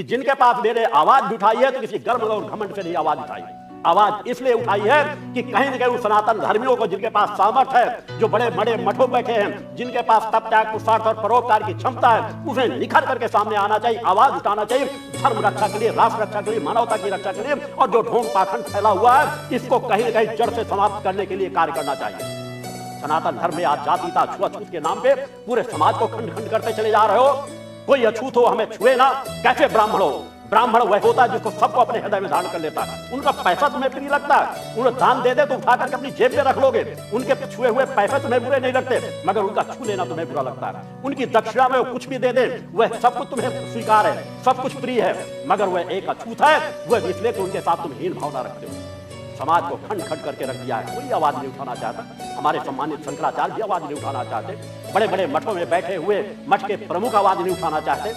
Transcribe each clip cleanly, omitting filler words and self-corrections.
कि जिनके पास मेरे आवाज भी उठाई है तो किसी गर्व और घमंड से नहीं आवाज उठाई। आवाज इसलिए उठाई है कि कहीं न कहीं उन सनातन धर्मियों को जिनके पास सामर्थ्य है, जो बड़े बड़े मठों बैठे हैं, जिनके पास तप त्याग पुरुषार्थ और परोपकार की क्षमता है, उसे निखर करके सामने आना चाहिए, आवाज उठाना चाहिए धर्म रक्षा के लिए, राष्ट्र रक्षा के लिए, मानवता की रक्षा के लिए। और जो ढोंग पाखंड फैला हुआ है इसको कहीं न कहीं जड़ से समाप्त करने के लिए कार्य करना चाहिए। सनातन धर्म में आज जातीयता छुआछूत के नाम पे पूरे समाज को खंड खंड करते चले जा रहे हो। कोई अछूत हो हमें छुए ना। कैसे ब्राह्मण हो? ब्राह्मण वह होता है जिसको सबको अपने हृदय में धारण कर लेता है। उनका पैसा तुम्हें प्रिय लगता है, उन्हें दान दे दे तो उठा करके अपनी जेब में रख लोगे। उनके छुए हुए पैसे तुम्हें बुरे नहीं लगते, मगर उनका छू लेना तुम्हें बुरा लगता है। उनकी दक्षिणा में वो कुछ भी दे दे, वह सब कुछ तुम्हें स्वीकार है, सब कुछ प्रिय है, मगर वह एक अछूत है, वह इसलिए कि उनके साथ तुम हीन भावना रखते हो। समाज को खंड खंड करके रख दिया है। कोई आवाज नहीं उठाना चाहता। हमारे सम्मानित शंकराचार्य भी आवाज नहीं उठाना चाहते। बड़े बड़े मठों में बैठे हुए मठ के प्रमुख आवाज नहीं उठाना चाहते,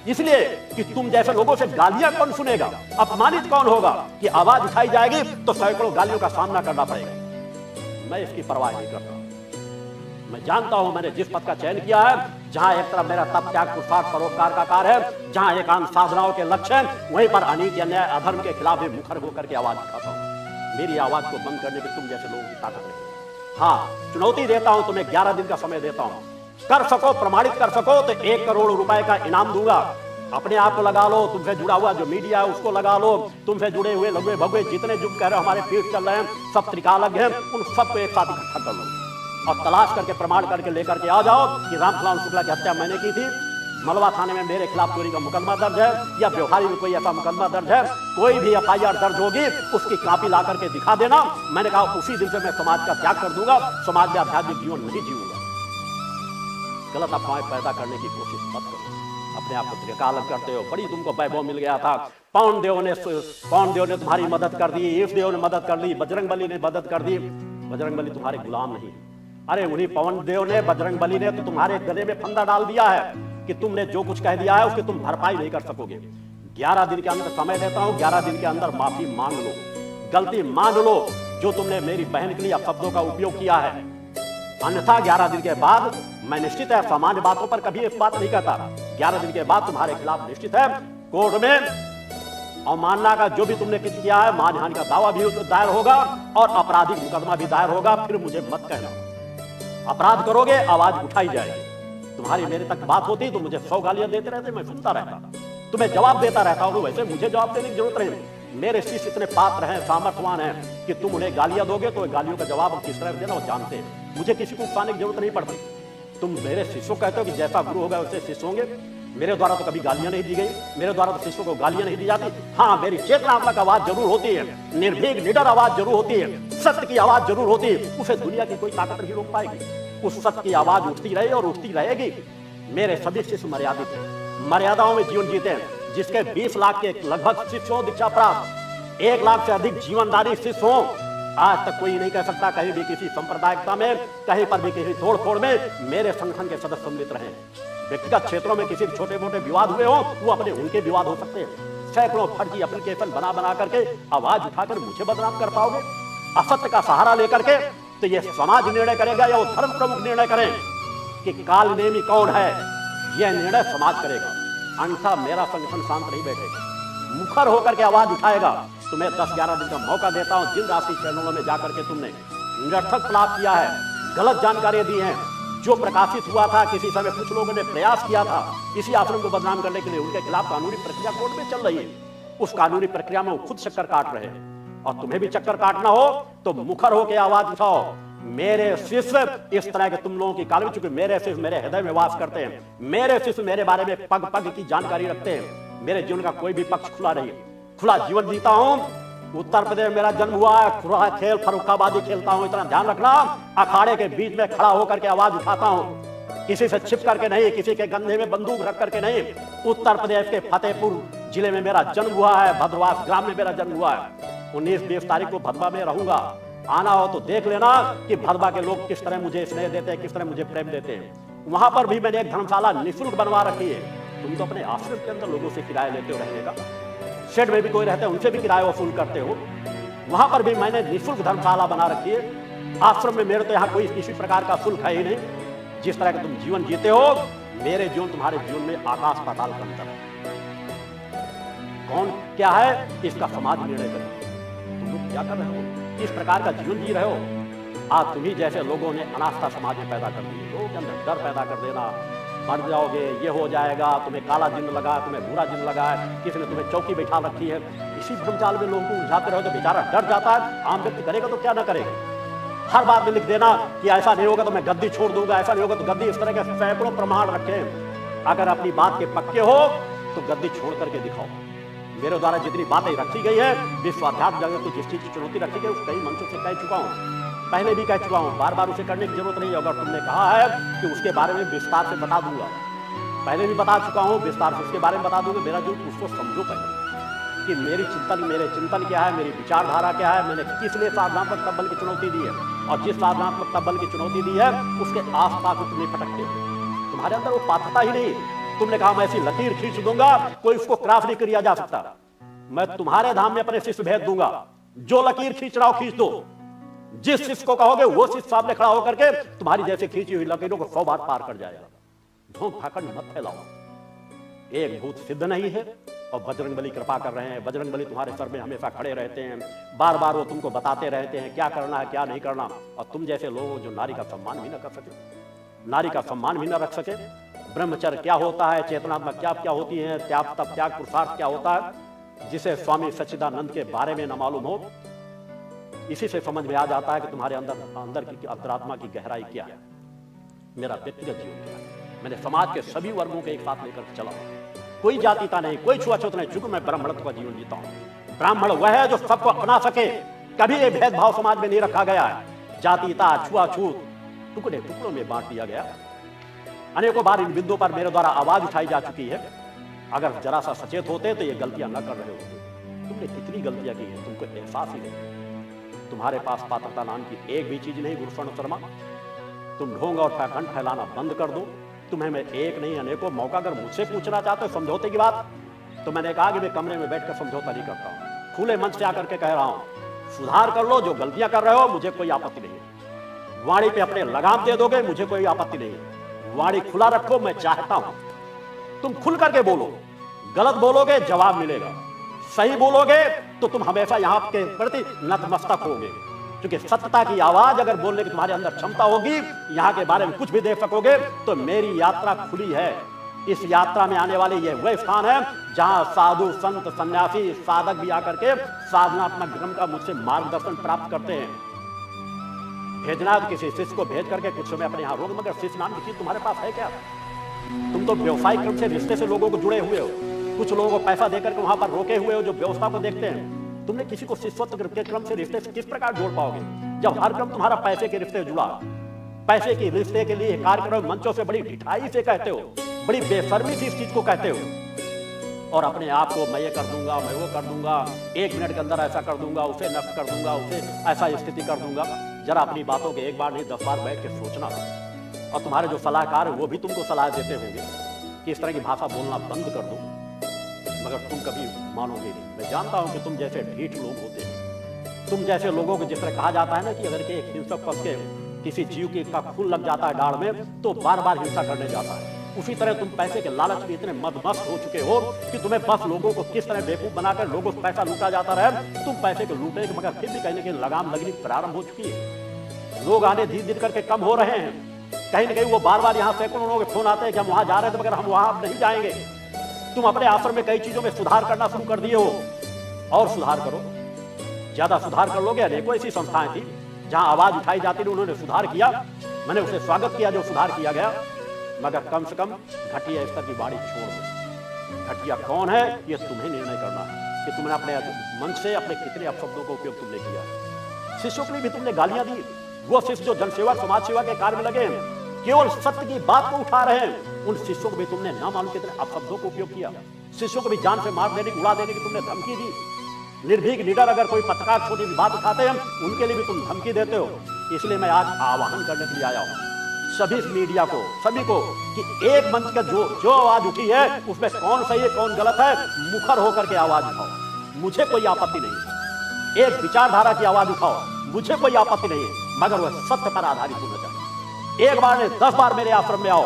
इसलिए कि तुम जैसे लोगों से गालियां कौन सुनेगा, अपमानित कौन होगा। कि आवाज उठाई जाएगी तो सैकड़ों गालियों का सामना करना पड़ेगा। मैं इसकी परवाह नहीं करता। मैं जानता हूं मैंने जिस पद का चयन किया है, जहां एक तरफ मेरा तप त्याग पुरुषार्थ परोपकार का कार्य है, जहां एकांत साधनाओं के लक्ष्य हैं, वहीं पर अनीति अन्याय अधर्म के खिलाफ भी मुखर होकर के आवाज उठाता हूं। मेरी आवाज को बंद करने की तुम जैसे लोगों की ताकत नहीं। हाँ, चुनौती देता हूं, तुम्हें 11 दिन का समय देता हूं। कर सको, प्रमाणित कर सको तो 1 करोड़ रुपए का इनाम दूंगा। अपने आप को लगा लो, तुमसे जुड़ा हुआ जो मीडिया है उसको लगा लो, तुमसे जुड़े हुए लगे भगवे जितने जुग कह रहे हो हमारे पीठ चल रहे हैं, सब त्रिकालज्ञ हैं, उन सबको एक साथ इकट्ठा कर लो और तलाश करके प्रमाण करके लेकर के आ जाओ कि रामखिलावन शुक्ला की हत्या मैंने की थी, मलवा थाने में मेरे खिलाफ चोरी का मुकदमा दर्ज है, या व्यवहारी में कोई ऐसा मुकदमा दर्ज है, कोई भी FIR दर्ज होगी उसकी कॉपी ला करके दिखा देना। मैंने कहा उसी दिन से मैं समाज का त्याग कर दूंगा, समाज में आध्यात्मिक जीवन नहीं जीऊंगा। गलत अफवाहें पैदा करने की कोशिश मत करो। अपने आप को त्रिकालज्ञ करते हो, बड़ी तुमको वैभव मिल गया था, पवन देव ने तुम्हारी मदद कर दी, ईश देव ने मदद कर दी, बजरंगबली ने मदद कर दी। बजरंगबली तुम्हारे गुलाम नहीं, अरे उन्हीं पवन देव ने, बजरंगबली ने तो तुम्हारे गले में फंदा डाल दिया है कि तुमने जो कुछ कह दिया है उसकी तुम भरपाई नहीं कर सकोगे। 11 दिन के अंदर समय देता हूं, 11 दिन के अंदर माफी मांग लो, गलती मान लो जो तुमने मेरी बहन के लिए अपशब्दों का उपयोग किया है। अन्यथा 11 दिन के बाद मैं निश्चित है सामान्य बातों पर कभी इस बात नहीं करता। 11 दिन के बाद तुम्हारे खिलाफ निश्चित है कोर्ट में अवमानना का जो भी तुमने कुछ किया है, मानहानि का दावा भी दायर होगा और आपराधिक मुकदमा भी दायर होगा। फिर मुझे मत कहना, अपराध करोगे आवाज उठाई जाएगी। तुम्हारी मेरे तक बात होती तो मुझे 100 गालियां देते रहते, मैं सुनता रहता, तुम्हें जवाब देता रहता हूं। वैसे मुझे जवाब देने की जरूरत नहीं, मेरे शिष्य इतने पात्र हैं, सामर्थ्यवान हैं कि तुम उन्हें गालियां दोगे तो गालियों का जवाब किस तरह देना वो जानते हैं। मुझे किसी को उकसाने की जरूरत नहीं पड़ती। तुम मेरे शिष्यों कहते हो कि जैसा गुरु होगा वैसे शिष्य होंगे। मेरे द्वारा तो कभी गालियां नहीं दी गई, मेरे द्वारा तो शिष्यों को गालियां नहीं दी जाती। हाँ, मेरी चेतनात्मक आवाज जरूर होती है, निर्भीक निडर आवाज जरूर होती है, सत्य की आवाज जरूर होती है। उसे दुनिया की कोई ताकत नहीं रोक पाएगी। उस सत्य की आवाज उठती रहे और उठती रहेगी। मेरे सभी शिष्य मर्यादित हैं, मर्यादाओं में जीवन जीते हैं। जिसके 20 लाख के लगभग शिष्य हो दीक्षा प्राप्त, 1 लाख से अधिक जीवनदारी शिष्य हो, आज तक कोई नहीं कह सकता कहीं भी किसी सांप्रदायिकता में, कहीं पर भी किसी तोड़ फोड़ में मेरे संगठन के सदस्य सम्मिलित रहे। व्यक्तिगत क्षेत्रों में किसी छोटे मोटे विवाद हुए हो, वो अपने उनके विवाद हो सकते हैं। सैकड़ों फर्जी एप्लीकेशन बना बना करके आवाज उठाकर मुझे बदनाम कर पाओगे? असत्य का सहारा लेकर के तो ये समाज निर्णय करेगा या वो धर्म प्रमुख निर्णय करें कि काल नेमी कौन है? यह निर्णय समाज करेगा। अन्यथा मेरा संगठन शांत नहीं बैठेगा, मुखर होकर के आवाज उठाएगा। तुम्हें 10-11 दिन का मौका देता हूं। जिन राशि चैनलों में जाकर के तुमने निरर्थक फलाप किया है, गलत जानकारी दी है, जो प्रकाशित हुआ था, किसी समय कुछ लोगों ने प्रयास किया था इसी आश्रम को बदनाम करने के लिए, उनके खिलाफ कानूनी प्रक्रिया कोर्ट में चल रही है। उस कानूनी प्रक्रिया में वो खुद चक्कर काट रहे हैं और तुम्हें भी चक्कर काटना हो तो मुखर होकर आवाज उठाओ। मेरे शिष्य इस तरह के तुम लोगों की काल, चूंकि मेरे शिष्य मेरे हृदय में वास करते हैं, मेरे शिष्य मेरे बारे में पग पग की जानकारी रखते हैं। मेरे जीवन का कोई भी पक्ष खुला नहीं, खुला जीवन जीता हूं। उत्तर प्रदेश में मेरा जन्म हुआ है, खुला खेल फरुखाबादी खेलता हूं, इतना ध्यान रखना। अखाड़े के बीच में खड़ा होकर के आवाज उठाता हूं, किसी से छिप करके नहीं, किसी के कंधे में बंदूक रख करके नहीं। उत्तर प्रदेश के फतेहपुर जिले में मेरा जन्म हुआ है, भद्रवास ग्राम में मेरा जन्म हुआ है। 19-20 तारीख को भदवा में रहूंगा। आना हो तो देख लेना कि भदवा के लोग किस तरह मुझे स्नेह देते हैं, किस तरह मुझे प्रेम देते हैं। वहां पर भी मैंने एक धर्मशाला निःशुल्क बनवा रखी है। तुम तो अपने आश्रम के अंदर लोगों से किराया लेते हो रहने का, शेड में भी कोई रहते हैं उनसे भी किराया वसूल करते हो। वहां पर भी मैंने निःशुल्क धर्मशाला बना रखी है। आश्रम में मेरे तो यहाँ कोई किसी प्रकार का शुल्क है ही नहीं। जिस तरह का तुम जीवन जीते हो, मेरे जीवन तुम्हारे जीवन में आकाश पाताल का अंतर है। कौन क्या है इसका समाज निर्णय करे। तुम लोग क्या कर रहे हो, किस प्रकार का जीवन जी रहे हो। आज तुम्ही जैसे लोगों ने अनास्था समाज में पैदा कर दी, लोगों के अंदर डर पैदा कर देना, मर जाओगे, ये हो जाएगा, तुम्हें काला जिन्न लगा, तुम्हें बुरा जिन्न लगा है, किसी ने तुम्हें चौकी बैठा रखी है। इसी भ्रमजाल में लोगों को उलझाते रहो तो बेचारा डर जाता है। आम व्यक्ति करेगा तो क्या ना करेगा। हर बात में लिख देना कि ऐसा नहीं होगा तो मैं गद्दी छोड़ दूंगा, ऐसा नहीं होगा तो गद्दी, इस तरह के सैकड़ों प्रमाण रखे। अगर अपनी बात के पक्के हो तो गद्दी छोड़ करके दिखाओ। मेरे द्वारा जितनी बातें रखी गई है, विश्व अध्यात्म जगत को जिस चीज की चुनौती रखी गई, कई मंचों से कह चुका हूं, पहले भी कह चुका हूं, बार बार उसे करने की जरूरत नहीं है। अगर तुमने कहा है कि उसके बारे में विस्तार से बता दूंगा, पहले भी बता चुका हूं, विस्तार से उसके बारे में बता दूंगा। मेरा जो उसको समझो पहले कि मेरे चिंतन क्या है, मेरी विचारधारा क्या है, मैंने किस लिए साधनात्मक तब्बल की चुनौती दी है, और जिस साधनात्मक तब्बल की चुनौती दी है उसके आसपास तुम नहीं भटकते हो। तुम्हारे अंदर वो पात्रता ही नहीं। तुमने कहा मैं ऐसी लकीर खींच दूंगा, कोई उसको क्राफ्ट नहीं किया जा सकता। मैं तुम्हारे धाम में अपने शिष्य भेज दूंगा, जो लकीर खींच रहा हो खींच दो। जिस शिष्य को कहोगे वो शिष्य सामने खड़ा होकर के तुम्हारी जैसे खींची हुई लकीरों को 100 बार पार कर जाएगा। धोख फाकड़ मत फैलाओ। एक भूत सिद्ध नहीं है और बजरंगबली कृपा कर रहे हैं। बजरंगबली तुम्हारे सर में हमेशा खड़े रहते हैं, बार बार वो तुमको बताते रहते हैं क्या करना है क्या नहीं करना। और तुम जैसे लोग जो नारी का सम्मान भी न कर सके, नारी का सम्मान भी न रख सके, ब्रह्मचर्य क्या होता है, चेतनात्मक क्या क्या होती है, त्याग तप त्याग पुरुषार्थ क्या होता है, जिसे स्वामी सच्चिदानंद के बारे में न मालूम हो, इसी से समझ में आ जाता है कि तुम्हारे अंदर की अंतरात्मा की गहराई क्या है। मेरा व्यक्तिगत जीवन क्या है, मैंने समाज के सभी वर्गों के एक साथ लेकर चला, कोई जातिता नहीं, कोई छुआछूत नहीं, चूंकि मैं ब्राह्मणत्व का जीवन जीता हूं। ब्राह्मण वह है जो सबको अपना सके, कभी ये भेदभाव समाज में नहीं रखा गया है। जातिता छुआछूत टुकड़े टुकड़ों में बांट दिया गया। अनेकों बार इन बिंदुओं पर मेरे द्वारा आवाज उठाई जा चुकी है। अगर जरा सा सचेत होते तो ये गलतियां न कर रहे होते। तुमने कितनी गलतियां की है तुमको एहसास ही नहीं। तुम्हारे पास पात्रता नाम की एक भी चीज नहीं गुरुशरण शर्मा। तुम ढोंग और पैखंड फैलाना बंद कर दो। तुम्हें मैं एक नहीं अनेकों मौका अगर मुझसे पूछना चाहते हो समझौते की बात, तो मैंने कहा कि मैं कमरे में बैठकर समझौता नहीं करता हूं, खुले मंच से आकर के कह रहा हूं सुधार कर लो। जो गलतियां कर रहे हो मुझे कोई आपत्ति नहीं है। वाणी पे अपने लगाम दे दोगे मुझे कोई आपत्ति नहीं है। वाणी खुला रखो, मैं चाहता हूं तुम खुल करके बोलो। गलत बोलोगे जवाब मिलेगा, सही बोलोगे तो तुम हमेशा यहां के प्रति नतमस्तक होगे। क्योंकि सत्यता की आवाज अगर बोलने की तुम्हारे अंदर क्षमता होगी, यहां के बारे में कुछ भी देख सकोगे, तो मेरी यात्रा खुली है। इस यात्रा में आने वाले ये वह स्थान है जहां साधु संत सन्यासी साधक भी आकर के साधनात्मक क्रम का मुझसे मार्गदर्शन प्राप्त करते हैं। भेजना किसी शिष्य को भेज करके कुछ समय अपने यहां रोक, मगर शिष्य नाम की चीज तुम्हारे पास है क्या? तुम तो व्यवसायिक क्रम से रिश्ते से लोगों को जुड़े हुए हो, कुछ लोगों को पैसा देकर के वहां पर रोके हुए हो जो व्यवस्था को देखते हैं। तुमने किसी को शिष्यत्व के क्रम से रिश्ते से किस प्रकार जोड़ पाओगे जब हर क्रम तुम्हारा पैसे के रिश्ते जुड़ा? पैसे के रिश्ते के लिए कार्यक्रम मंचों से बड़ी ढिठाई से कहते हो, बड़ी बेशर्मी से इस चीज को कहते हो, और अपने आप को मैं ये कर दूंगा, मैं वो कर दूंगा, 1 मिनट के अंदर ऐसा कर दूंगा, उसे नष्ट कर दूंगा, उसे ऐसा स्थिति कर दूंगा। जरा अपनी बातों के एक बार नहीं 10 बार बैठ के सोचना। और तुम्हारे जो सलाहकार है वो भी तुमको सलाह देते होंगे कि इस तरह की भाषा बोलना बंद कर दो, मगर तुम कभी मानोगे नहीं। मैं जानता हूं कि तुम जैसे ढीठ लोग होते हैं, तुम जैसे लोगों को जिस तरह कहा जाता है ना कि अगर के एक हिंसक फंस के किसी जीव की का खून लग जाता है डाढ़ में तो बार बार हिंसा करने जाता है, उसी तरह तुम पैसे के लालच में इतने मदमस्त हो चुके हो कि तुम्हें बस लोगों को किस तरह बेवकूफ बनाकर लोगों से पैसा लूटा जाता रहे। तुम पैसे को लूटे मगर फिर भी कहीं ना कहीं लगाम लगनी प्रारंभ हो चुकी है। लोग आने धीरे धीरे करके कम हो रहे हैं। कहीं ना कहीं वो बार बार यहाँ सैकड़ों लोगों के फोन आते हैं कि हम वहां जा रहे थे मगर हम वहां नहीं जाएंगे। तुम अपने आश्रम में कई चीजों में सुधार करना शुरू कर दिए हो, और सुधार करो, ज्यादा सुधार कर लोगे। अनेकों ऐसी संस्थाएं थी जहां आवाज उठाई जाती थी, उन्होंने सुधार किया, मैंने उसे स्वागत किया जो सुधार किया गया, मगर कम से कम घटिया स्तर की बाड़ी छोड़ दो। घटिया कौन है यह तुम्हें निर्णय करना है कि तुमने अपने मन से अपने कितने अपशब्दों का उपयोग तुमने किया। शिष्यों के लिए भी तुमने गालियां दी। वो शिष्य जो जनसेवा समाज सेवा के कार्य में लगे हैं, केवल सत्य की बात को उठा रहे हैं, उन शिष्यों को भी तुमने ना मालूम कितने अपशब्दों का उपयोग किया। शिष्यों को भी जान से मार देने की, उड़ा देने की तुमने धमकी दी। निर्भीक निडर अगर कोई पत्रकार छोटी भी बात उठाते हैं उनके लिए भी तुम धमकी देते हो। इसलिए मैं आज आह्वान करने के लिए आया हूं सभी मीडिया को, सभी को, कि एक मंच का जो आवाज उठी है उसमें कौन सही है कौन गलत है, मुखर होकर के आवाज उठाओ, मुझे कोई आपत्ति नहीं। एक विचारधारा की आवाज उठाओ, मुझे कोई आपत्ति नहीं, मगर वह सत्य पर आधारित होना चाहिए। एक बार नहीं 10 बार मेरे आश्रम में आओ,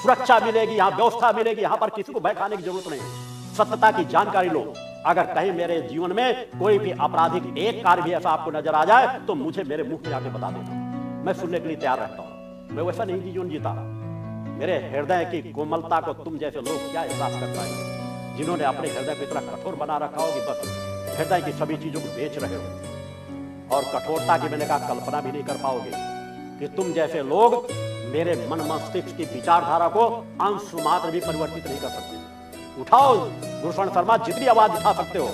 सुरक्षा मिलेगी, यहाँ व्यवस्था मिलेगी, यहाँ पर किसी को बैठाने की जरूरत नहीं। सत्यता की जानकारी लो, अगर कहीं मेरे जीवन में कोई भी आपराधिक एक कार्य भी ऐसा आपको नजर आ जाए तो मुझे मेरे मुंह में आके बता देना, मैं सुनने के लिए तैयार रहता हूं। मैं वैसा नहीं जीवन जीता। मेरे हृदय की कोमलता को तुम जैसे लोग क्या एहसास कर पाएंगे, जिन्होंने अपने हृदय को इतना कठोर बना रखा हो कि बस हृदय की सभी चीजों को बेच रहे हो, और कठोरता की मैंने कहा कल्पना भी नहीं कर पाओगे कि तुम जैसे लोग मेरे मन मस्तिष्क की विचारधारा को अंश मात्र भी परिवर्तित नहीं कर सकते। उठाओ भूषण शर्मा, जितनी आवाज उठा सकते हो,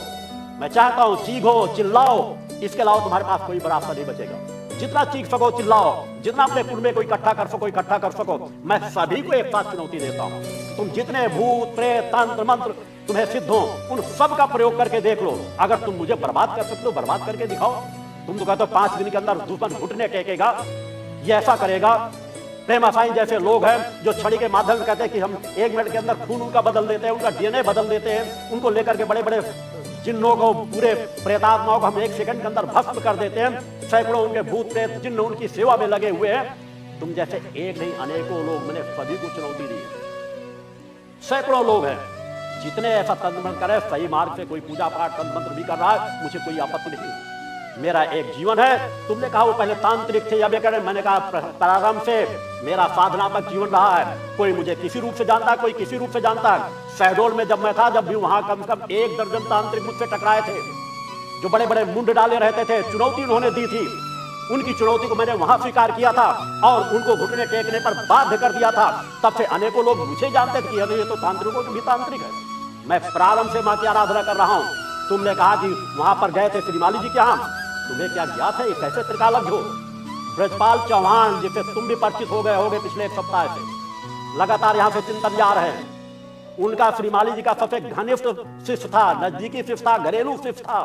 मैं चाहता हूं चीखो, चिल्लाओ, इसके अलावा तुम्हारे पास कोई बड़ा रास्ता नहीं बचेगा। जितना चीख सको चिल्लाओ, जितना अपने कुल में कोई इकट्ठा कर सको इकट्ठा कर सको। मैं सभी को एक साथ चुनौती देता हूं, तुम जितने भूत प्रेत तंत्र मंत्र तुम्हें सिद्ध हो, उन सब का प्रयोग करके देख लो। अगर तुम मुझे बर्बाद कर सकते हो, बर्बाद करके दिखाओ। तुम तो कहते हो 5 दिन के अंदर दुश्मन घुटने टेकेगा, ये ऐसा करेगा। प्रेम आसाई जैसे लोग हैं जो छड़ी के माध्यम से कहते हैं कि हम 1 मिनट के अंदर खून उनका बदल देते हैं, उनका डीएनए बदल देते हैं, उनको लेकर के बड़े बड़े जिन्नों को, पूरे प्रेतात्माओं को हम 1 सेकंड के अंदर भस्म कर देते हैं। सैकड़ों उनके भूत प्रेत जिन्न उनकी सेवा में लगे हुए हैं। तुम जैसे एक नहीं अनेकों लोग, मैंने सभी को चुनौती दी। सैकड़ों लोग हैं, जितने ऐसा तंत्र मंत्र करे, सही मार्ग से कोई पूजा पाठ तंत्र मंत्र भी कर रहा है, मुझे कोई आपत्ति नहीं। मेरा एक जीवन है। तुमने कहा वो पहले तांत्रिक थे या बेकार, मैंने कहा प्रारंभ से मेरा साधनात्मक जीवन रहा है। कोई मुझे किसी रूप से जानता है, कोई किसी रूप से जानता है। शहडोल में जब मैं था, जब भी वहां कम से कम 1 दर्जन तांत्रिक मुझसे टकराए थे, जो बड़े बड़े मुंड डाले रहते थे। चुनौती उन्होंने दी थी, उनकी चुनौती को मैंने वहां स्वीकार किया था और उनको घुटने टेकने पर बाध्य कर दिया था। तब से अनेकों लोग मुझे जानते थे कि ये तो तांत्रिकों की भी तांत्रिक है। मैं प्रारंभ से मां की आराधना कर रहा हूं। तुमने कहा कि वहां पर गए थे श्रीमाली जी के यहां, तुम्हें क्या ज्ञात है ये कैसे त्रिकालज्ञ हो? ब्रजपाल चौहान, जिसे तुम भी परिचित हो गए होगे पिछले 1 सप्ताह से, लगातार यहां से चिंतन जा रहे हैं। उनका श्रीमाली जी का सबसे घनिष्ठ शिष्य था, नजदीकी शिष्य था, घरेलू शिष्य था।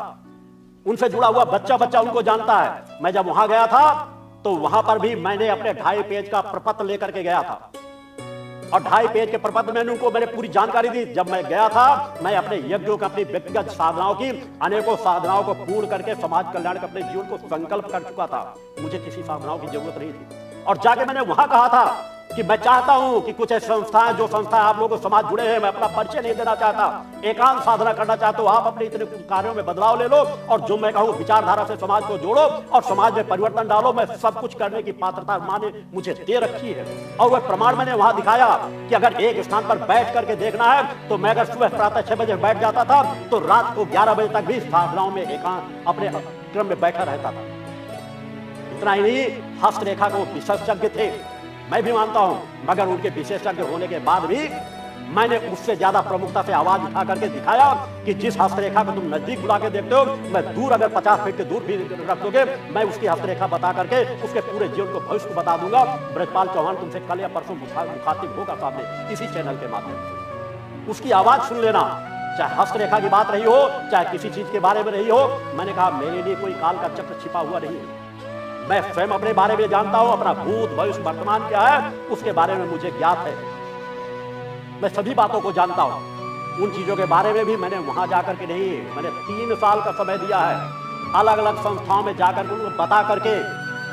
उनसे जुड़ा हुआ बच्चा बच्चा उनको जानता है। मैं जब वहां गया था तो वहां पर भी मैंने अपने 2.5 पेज का प्रपत्र लेकर के गया था, और 2.5 पेज के प्रपत्र में उनको मैंने पूरी जानकारी दी। जब मैं गया था, मैं अपने यज्ञों का, अपनी व्यक्तिगत साधनाओं की, अनेकों साधनाओं को पूर्ण करके समाज कल्याण के अपने जीवन को संकल्प कर चुका था। मुझे किसी साधनाओं की जरूरत नहीं थी। और जाके मैंने वहां कहा था कि मैं चाहता हूं कि कुछ ऐसी संस्थाएं, जो संस्थाएं आप लोगों को समाज जुड़े हैं, मैं अपना परिचय नहीं देना चाहता, एकांत साधना करना चाहता हूं। आप अपने इतने कार्यों में बदलाव ले लो और जो मैं कहूं विचारधारा से समाज को जोड़ो और समाज में परिवर्तन डालो। मैं सब कुछ करने की पात्रता मां ने मुझे दे रखी है। और वह प्रमाण मैंने वहां दिखाया कि अगर एक स्थान पर बैठ करके देखना है तो मैं अगर सुबह प्रातः 6 बजे बैठ जाता था तो रात को 11 बजे तक भी साधनाओं में एकांत अपने क्रम में बैठा रहता था। इतना ही नहीं, हस्तरेखा को विशेषज्ञ थे, मैं भी मानता हूं, मगर उनके विशेषज्ञ होने के बाद भी मैंने उससे ज्यादा प्रमुखता से आवाज उठा करके दिखाया कि जिस हस्तरेखा को तुम नजदीक बुला के देखते हो, मैं दूर अगर 50 फीट के दूर भी रख दोगे, मैं उसकी हस्तरेखा बता करके उसके पूरे जीवन को, भविष्य को बता दूंगा। ब्रजपाल चौहान तुमसे कल या परसों मुखातिब होगा सामने इसी चैनल के माध्यम से, उसकी आवाज सुन लेना। चाहे हस्तरेखा की बात रही हो, चाहे किसी चीज के बारे में रही हो। मैंने कहा मेरे लिए कोई काल का चक्र छिपा हुआ नहीं है। मैं स्वयं अपने बारे में जानता हूं, अपना भूत भविष्य वर्तमान क्या है उसके बारे में मुझे ज्ञात है। मैं सभी बातों को जानता हूं। उन चीजों के बारे में भी मैंने वहां जाकर के नहीं, मैंने 3 साल का समय दिया है अलग अलग संस्थाओं में जाकर के उनको बता करके,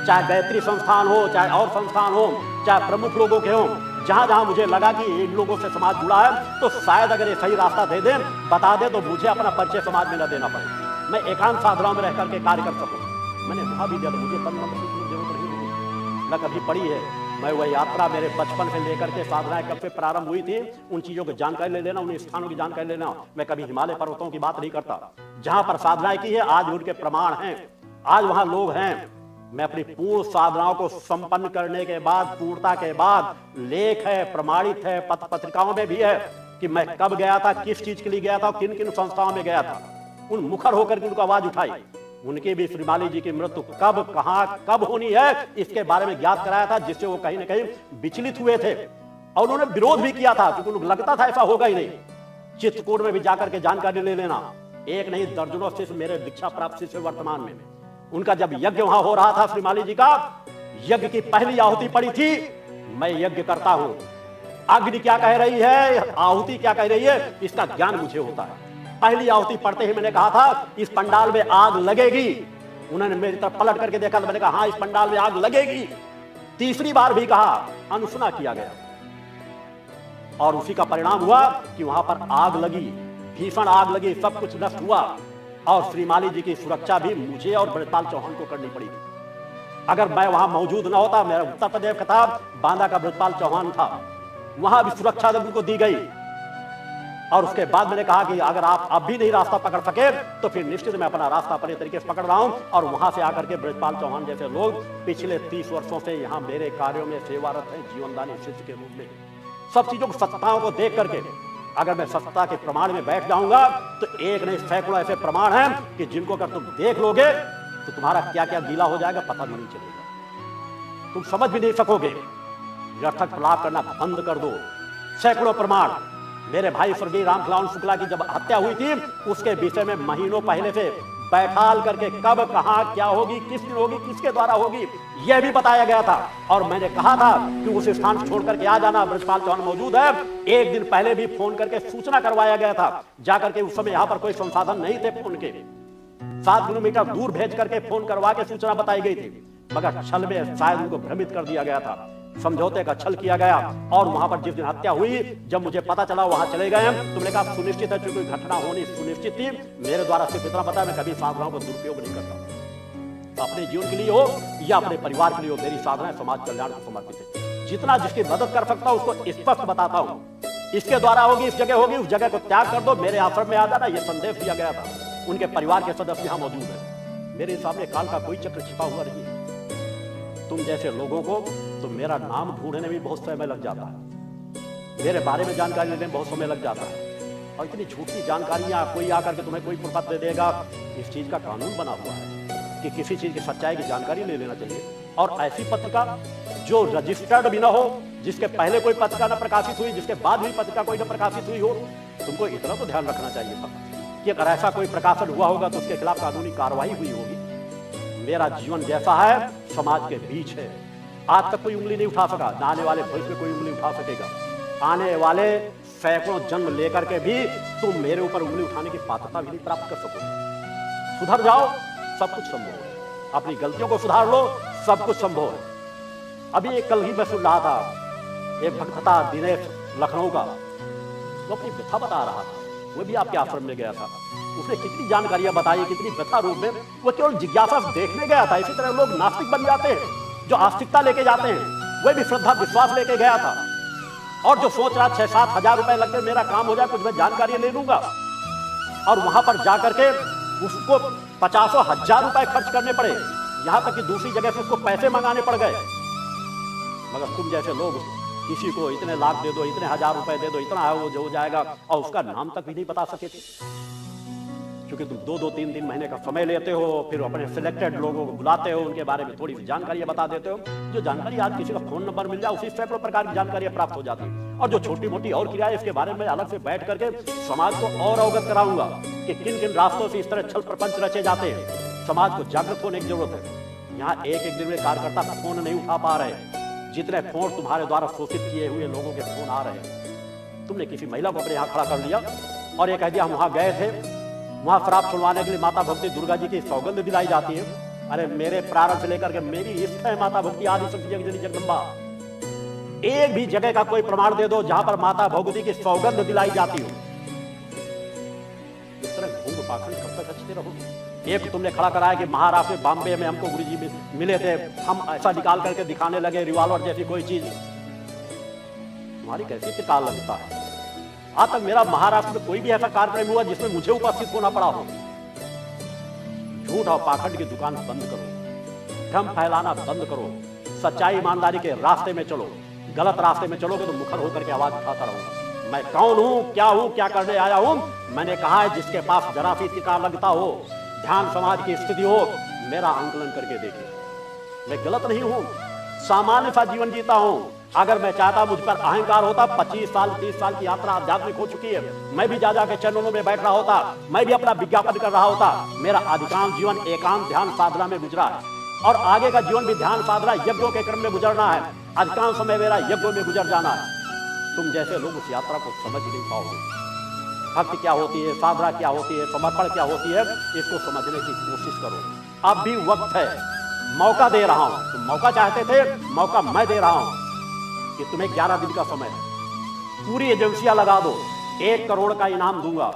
चाहे गायत्री संस्थान हो, चाहे और संस्थान हो, चाहे प्रमुख लोगों के हो, जहां जहां मुझे लगा कि इन लोगों से समाज जुड़ा है तो शायद अगर ये सही रास्ता दे दे, बता दे, तो मुझे अपना परिचय समाज में न देना पड़े, मैं एकांत साधनाओं में रह करके कार्य कर सकूं। मैंने वहां भी दिया, मुझे तन मन की जरूरत नहीं न कभी पड़ी है। मैं वह यात्रा मेरे बचपन से लेकर के साधनाएं कब से प्रारंभ हुई थी, उन चीजों की जानकारी ले लेना, उन स्थानों की जानकारी लेना। मैं कभी हिमालय पर्वतों की बात नहीं करता, जहां पर साधनाएं की है आज उनके प्रमाण हैं, आज वहां लोग हैं। मैं अपनी पूर्ण साधनाओं को संपन्न करने के बाद, पूर्णता के बाद, लेख है, प्रमाणित है, पत्र पत्रिकाओं में भी है कि मैं कब गया था, किस चीज के लिए गया था, किन किन संस्थाओं में गया था। उन मुखर होकर के उनको आवाज उठाई। उनकी भी श्रीमाली जी की मृत्यु कब, कहां, कब होनी है इसके बारे में ज्ञात कराया था, जिससे वो कहीं ना कहीं विचलित हुए थे और उन्होंने विरोध भी किया था, क्योंकि उनको लगता था ऐसा होगा ही नहीं। चित्रकूट में भी जाकर के जानकारी ले लेना, एक नहीं दर्जनों शिष्य मेरे दीक्षा प्राप्त शिष्य वर्तमान में। उनका जब यज्ञ वहां हो रहा था श्रीमाली जी का, यज्ञ की पहली आहुति पड़ी थी, मैं यज्ञ करता हूं, अग्नि क्या कह रही है, आहुति क्या कह रही है, इसका ज्ञान मुझे होता है। पहली आहुति पढ़ते ही मैंने कहा था इस पंडाल में आग लगेगी। उन्होंने मेरी तरफ पलट करके देखा तो मैंने कहा हाँ इस पंडाल में आग लगेगी। तीसरी बार भी कहा, अनसुना किया गया और उसी का परिणाम हुआ कि वहां पर आग लगी। भीषण आग लगी, सब कुछ नष्ट हुआ और श्रीमाली जी की सुरक्षा भी मुझे और ब्रजपाल चौहान को करनी पड़ी थी। अगर मैं वहां मौजूद न होता, मेरा उत्तर प्रदेश का था, बांदा का ब्रजपाल चौहान था, वहां भी सुरक्षा उनको दी गई। और उसके बाद मैंने कहा कि अगर आप अब भी नहीं रास्ता पकड़ सके तो फिर निश्चित मैं अपना रास्ता अपने तरीके से पकड़ रहा हूं। और वहां से आकर के ब्रजपाल चौहान जैसे लोग पिछले 30 वर्षों से यहां मेरे कार्यों में सेवारत हैं, जीवनदानी शिष्य के रूप में। सब चीजों को, सत्ताओं को देख करके अगर मैं सत्ता के प्रमाण में बैठ जाऊंगा तो एक नहीं सैकड़ों ऐसे प्रमाण हैं कि जिनको अगर तुम देख लोगे तो तुम्हारा क्या क्या गीला हो जाएगा पता भी नहीं चलेगा, तुम समझ भी नहीं सकोगे। व्यर्थक प्रलाप करना बंद कर दो। सैकड़ों प्रमाण, मेरे भाई स्वर्गीय रामखिलावन शुक्ला की जब हत्या हुई थी उसके विषय में महीनों पहले से बैठाल करके कब कहां क्या होगी, किस दिन होगी, किसके द्वारा होगी, यह भी बताया गया था। और मैंने कहा था कि उस स्थान छोड़ करके आ जाना, ब्रजपाल चौहान मौजूद है। एक दिन पहले भी फोन करके सूचना करवाया गया था, जाकर के उस समय यहां पर कोई संसाधन नहीं थे फोन के, 7 किलोमीटर दूर भेज करके फोन करवा के सूचना बताई गई थी, मगर छल में शायद उनको भ्रमित कर दिया गया था, समझौते का छल किया गया। और वहां पर जिस दिन हत्या हुई, जब मुझे पता चला वहां चले गए हम, तुमने कहा सुनिश्चित है, कोई घटना होनी सुनिश्चित थी। मेरे द्वारा सिर्फ इतना पता, मैं कभी साधनाओं को दुरुपयोग नहीं करता, अपने जीवन के लिए हो या अपने परिवार के लिए हो, मेरी साधनाएं समाज कल्याण को समर्पित है। जितना जिसकी मदद कर सकता हूं उसको स्पष्ट बताता हूं, इसके द्वारा होगी, इस जगह होगी, उस जगह को त्याग कर दो, मेरे आश्रम में आ जाना, यह संदेश दिया गया था। उनके परिवार के सदस्य यहां मौजूद है। मेरे सामने काल का कोई चक्र छिपा हुआ नहीं है। तुम जैसे लोगों को तो मेरा नाम ढूंढने में बहुत समय लग जाता है, मेरे बारे में जानकारी लेने में बहुत समय लग जाता है। और इतनी झूठी जानकारियां, कोई आकर के तुम्हें कोई प्रपत्र दे देगा, इस चीज का कानून बना हुआ है कि किसी चीज की सच्चाई की जानकारी ले लेना चाहिए। और ऐसी पत्रिका जो रजिस्टर्ड भी ना हो, जिसके पहले कोई पत्रिका न प्रकाशित हुई, जिसके बाद भी पत्रिका कोई न प्रकाशित हुई हो, तुमको इतना तो ध्यान रखना चाहिए था कि अगर ऐसा कोई प्रकाशन हुआ होगा तो उसके खिलाफ कानूनी कार्रवाई हुई होगी। मेरा जीवन जैसा है समाज के बीच है, आज तक कोई उंगली नहीं उठा सका, न आने वाले भविष्य में कोई उंगली उठा सकेगा। आने वाले सैकड़ों जन्म लेकर के भी तुम मेरे ऊपर उंगली उठाने की पात्रता भी नहीं प्राप्त कर सकोगे। सुधर जाओ, सब कुछ संभव है, अपनी गलतियों को सुधार लो, सब कुछ संभव है। अभी एक कल ही मैं सुन रहा था, एक भक्त था दिनेश लखनऊ का, वो अपनी व्यथा बता रहा था, वो भी आपके आश्रम में गया था। उसने कितनी जानकारियां बताई, कितनी व्यथा रूप में, वो केवल जिज्ञासा देखने गया था। इसी तरह लोग नास्तिक बन जाते हैं, जो आस्तिकता लेके जाते हैं, वह भी श्रद्धा विश्वास लेके गया था। और जो सोच रहा 6-7 हजार रुपए लगते मेरा काम हो जाए, कुछ मैं जानकारी ले लूंगा, और वहां पर जाकर के उसको 50 हजार रुपए खर्च करने पड़े, यहां तक कि दूसरी जगह से उसको पैसे मंगाने पड़ गए। मगर तुम जैसे लोग किसी को इतने लाख दे दो, इतने हजार रुपए दे दो, इतना है वो जो हो जाएगा, और उसका नाम तक भी नहीं बता सके थे, क्योंकि तुम 2-2, 3-3 महीने का समय लेते हो, फिर अपने सिलेक्टेड लोगों को बुलाते हो, उनके बारे में थोड़ी सी जानकारियां बता देते हो। जो जानकारी आज किसी का फोन नंबर मिल जाए, उसी सैकड़ों प्रकार की जानकारियां प्राप्त हो जाती है। और जो छोटी मोटी और क्रियाएं, इसके बारे में अलग से बैठ करके समाज को और अवगत कराऊंगा कि किन किन रास्तों से इस तरह छल प्रपंच रचे जाते हैं। समाज को जागृत होने की जरूरत है। यहाँ एक दिन में कार्यकर्ता फोन नहीं उठा पा रहे, जितने फोन तुम्हारे द्वारा शोषित किए हुए लोगों के फोन आ रहे हैं। तुमने किसी महिला को अपने यहाँ खड़ा कर लिया और ये कह दिया हम वहां गए थे, वहां शराब छुड़वाने के लिए माता भक्ति दुर्गा जी की सौगंध दिलाई जाती है। अरे मेरे प्रारंभ से लेकर के मेरी इष्ट है माता भक्ति आदि शक्ति जगदम्बा जगदम्बा, एक भी जगह का कोई प्रमाण दे दो जहां पर माता भगवती की सौगंध दिलाई जाती हो। इस तरह घूम पाखंड कब तक रचते रहोगे? एक तुमने खड़ा कराया कि महाराष्ट्र में बॉम्बे में हमको गुरु जी मिले थे, हम ऐसा निकाल करके दिखाने लगे रिवॉल्वर जैसी कोई चीज। तुम्हारी कैसी त्रिकाल लगता है? आज तक मेरा महाराष्ट्र में कोई भी ऐसा कार्यक्रम हुआ जिसमें मुझे उपस्थित होना पड़ा हो? झूठ और पाखंड की दुकान बंद करो, भ्रम फैलाना बंद करो, सच्चाई ईमानदारी के रास्ते में चलो। गलत रास्ते में चलोगे तो मुखर होकर के आवाज उठाता रहूंगा। मैं कौन हूं, क्या करने आया हूं? मैंने कहा है जिसके पास जरा सी त्रिकाल लगता हो, ध्यान समाज की स्थिति हो, मेरा आंकलन करके देखिए। मैं गलत नहीं हूं, सामान्य सा जीवन जीता हूं। अगर मैं चाहता मुझ पर अहंकार होता, 25 साल 30 साल की यात्रा आध्यात्मिक हो चुकी है, मैं भी जा के चरणों में बैठ रहा होता, मैं भी अपना विज्ञापन कर रहा होता। मेरा अधिकांश जीवन एकांत ध्यान साधना में गुजरा है और आगे का जीवन भी ध्यान साधना यज्ञों के क्रम में गुजरना है। अधिकांश समय मेरा यज्ञों में गुजर जाना है। तुम जैसे लोग उस यात्रा को समझ नहीं पाओगे। भक्ति क्या होती है, साधना क्या होती है, समर्पण क्या होती है, इसको समझने की कोशिश करो। अब भी वक्त है, मौका दे रहा हूं। तुम मौका चाहते थे, मौका मैं दे रहा हूं कि तुम्हें 11 दिन का समय है, पूरी एजेंसियां लगा दो, 1 करोड़ का इनाम दूंगा।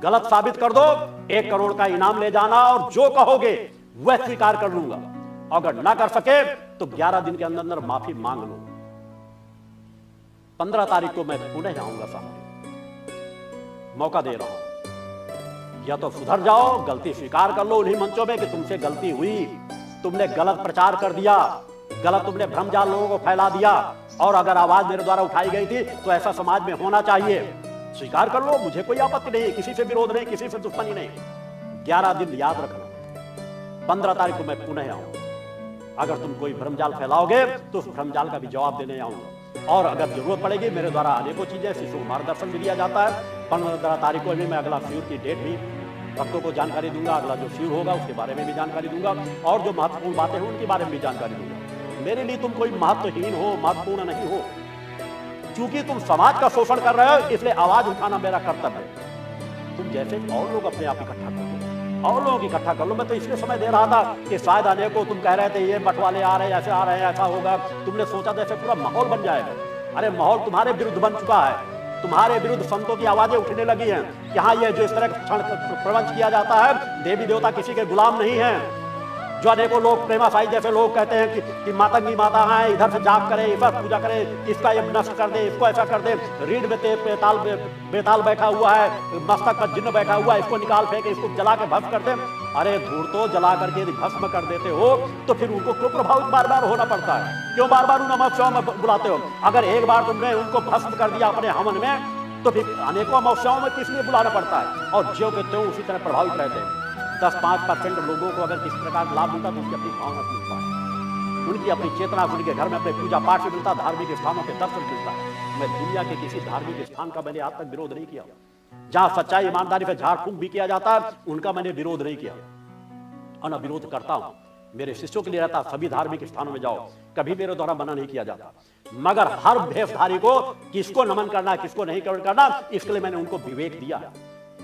गलत साबित कर दो, 1 करोड़ का इनाम ले जाना और जो कहोगे वह स्वीकार कर लूंगा। अगर ना कर सके तो 11 दिन के अंदर अंदर माफी मांग लो। 15 तारीख को मैं पुनः आऊंगा सामने, मौका दे रहा हूं, या तो सुधर जाओ, गलती स्वीकार कर लो उन्हीं मंचों में कि तुमसे गलती हुई, तुमने गलत प्रचार कर दिया, गलत तुमने भ्रमजाल लोगों को फैला दिया, और अगर आवाज मेरे द्वारा उठाई गई थी तो ऐसा समाज में होना चाहिए, स्वीकार कर लो, मुझे कोई आपत्ति नहीं, किसी से विरोध नहीं, किसी से दुश्मनी नहीं। 11 दिन याद रखना, 15 तारीख को मैं पुनः आऊंगा। अगर तुम कोई भ्रमजाल फैलाओगे तो उस भ्रमजाल का भी जवाब देने आऊंगा, और अगर जरूरत पड़ेगी मेरे द्वारा अनेकों चीजें शिशु मार्गदर्शन भी दिया जाता है। 15 तारीख को भी मैं अगला शिविर की डेट भी भक्तों को जानकारी दूंगा, अगला जो शिविर होगा उसके बारे में भी जानकारी दूंगा, और जो महत्वपूर्ण बातें हैं उनके बारे में भी जानकारी दूंगा। मेरे लिए तुम कोई महत्वहीन हो, महत्वपूर्ण नहीं हो, क्योंकि तुम समाज का शोषण कर रहे हो, इसलिए आवाज उठाना मेरा कर्तव्य है। तुम जैसे और लोग अपने आप इकट्ठा कर लो, और लोग इकट्ठा कर लो। मैं तो इसलिए समय दे रहा था कि शायद अनेकों तुम कह रहे थे ये बंटवाले आ रहे हैं, ऐसे आ रहे हैं, ऐसा होगा, तुमने सोचा जैसे पूरा माहौल बन जाएगा। अरे माहौल तुम्हारे विरुद्ध बन चुका है, तुम्हारे विरुद्ध संतों की आवाजें उठने लगी हैं। यहाँ ये जो इस तरह प्रवंच किया जाता है, देवी देवता किसी के गुलाम नहीं है। जो अनेकों लोग प्रेमा साई जैसे लोग कहते हैं कि मातंगी माता है, इधर से जाप करे, इधर पूजा करे, इसका ये नष्ट कर दे, इसको ऐसा कर दे, रीढ़ में बेताल बैठा हुआ है, मस्तक पर जिन्न बैठा हुआ है, इसको निकाल फेंके, इसको जला के भस्म कर दे। अरे धूल तो जला करके यदि भस्म कर देते हो तो फिर उनको क्यों प्रभावित बार बार होना पड़ता है? क्यों बार बार उन अमावस्याओं में बुलाते हो? अगर एक बार तुमने उनको भस्म कर दिया अपने हवन में तो फिर अनेकों अमावस्याओं में किस लिए बुलाना पड़ता है? और ज्यों के त्यों उसी तरह प्रभावित रहते हैं। 10-5% लोगों को अगर किसी प्रकार का लाभ मिलता तो उनकी अपनी भावना से मिलता है, उनकी अपनी चेतना, उनके घर में अपने पूजा पाठ से मिलता, धार्मिक स्थानों के दर्शन मिलता है। मैं दुनिया के किसी धार्मिक स्थान का मैंने आज तक विरोध नहीं किया, जहां सच्चाई ईमानदारी से झाड़ फूंक भी किया जाता है उनका मैंने विरोध नहीं किया, और न विरोध करता हूं। मेरे शिष्यों के लिए रहता, सभी धार्मिक स्थानों में जाओ, कभी मेरे द्वारा मना नहीं किया जाता। मगर हर भेषधारी को किसको नमन करना, किसको नहीं करना, इसके लिए मैंने उनको विवेक दिया है,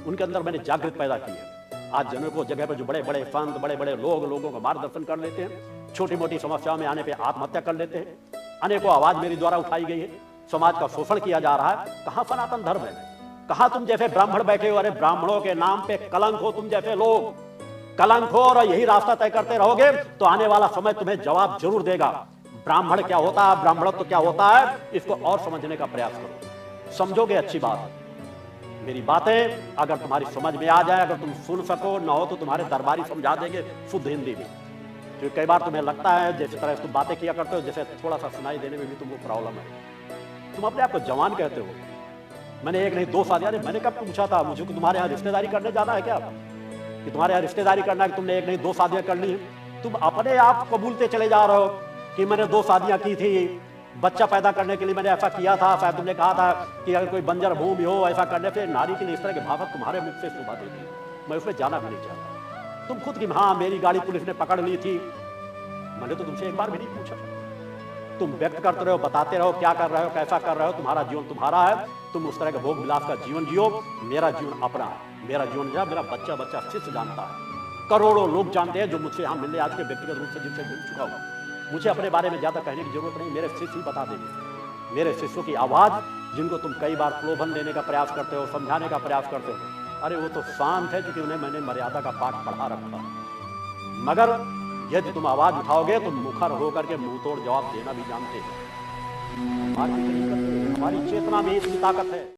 उनके अंदर मैंने जागृत पैदा की है। आज जनों को जगह पर जो बड़े बड़े संत, बड़े बड़े लोगों का मार्गदर्शन कर लेते हैं, छोटी मोटी समस्याओं में आने पे आत्महत्या कर लेते हैं, अनेकों आवाज मेरी द्वारा उठाई गई है, समाज का शोषण किया जा रहा है। कहां सनातन धर्म है? कहां तुम जैसे ब्राह्मण बैठे हो? अरे ब्राह्मणों के नाम पे कलंक हो तुम जैसे लोग, कलंक हो, और यही रास्ता तय करते रहोगे तो आने वाला समय तुम्हें जवाब जरूर देगा। ब्राह्मण क्या होता है, ब्राह्मणत्व क्या होता है, इसको और समझने का प्रयास करो, समझोगे अच्छी बात। मेरी बातें अगर तुम्हारी समझ में आ जाए, अगर तुम सुन सको, ना हो तो तुम्हारे दरबारी समझा देंगे शुद्ध हिंदी में। क्योंकि कई बार तुम्हें लगता है जैसे तरह तुम बातें किया करते हो, जैसे थोड़ा सा सुनाई देने में भी तुमको प्रॉब्लम है, तुम अपने आप को जवान कहते हो। मैंने एक नहीं 2 शादियां, मैंने कब पूछा था मुझे कि तुम्हारे यहाँ रिश्तेदारी करने जाना है क्या, कि तुम्हारे यहाँ रिश्तेदारी करना है, कि तुमने एक नहीं 2 शादियां कर ली है। तुम अपने आप कबूलते चले जा रहे हो कि मैंने 2 शादियां की थी, बच्चा पैदा करने के लिए मैंने ऐसा किया था। शायद तुमने कहा था कि अगर कोई बंजर भूमि हो ऐसा करने से नारी के लिए इस तरह की भावना तुम्हारे मुख से शोभा देती है। मैं उसमें जाना भी नहीं चाहता। तुम खुद की हाँ मेरी गाड़ी पुलिस ने पकड़ ली थी, मैंने तो तुमसे एक बार भी नहीं पूछा। तुम व्यक्त करते रहो, बताते रहो क्या कर रहे हो, कैसा कर रहे हो, तुम्हारा जीवन तुम्हारा है, तुम उस तरह के भोग विलास का जीवन जियो। मेरा जीवन अपना है, मेरा जीवन जो मेरा बच्चा शिष्य जानता है, करोड़ों लोग जानते हैं जो मुझसे यहाँ मिलने आज के व्यक्तिगत रूप से जिनसे मिल चुका हूँ। मुझे अपने बारे में ज्यादा कहने की जरूरत नहीं, मेरे शिष्य ही बता देंगे। मेरे शिष्यों की आवाज जिनको तुम कई बार प्रलोभन देने का प्रयास करते हो, समझाने का प्रयास करते हो, अरे वो तो शांत है क्योंकि उन्हें मैंने मर्यादा का पाठ पढ़ा रखा। मगर यदि तुम आवाज उठाओगे तो मुखर होकर के मुंह तोड़ जवाब देना भी जानते हो। हमारी चेतना में इतनी ताकत है।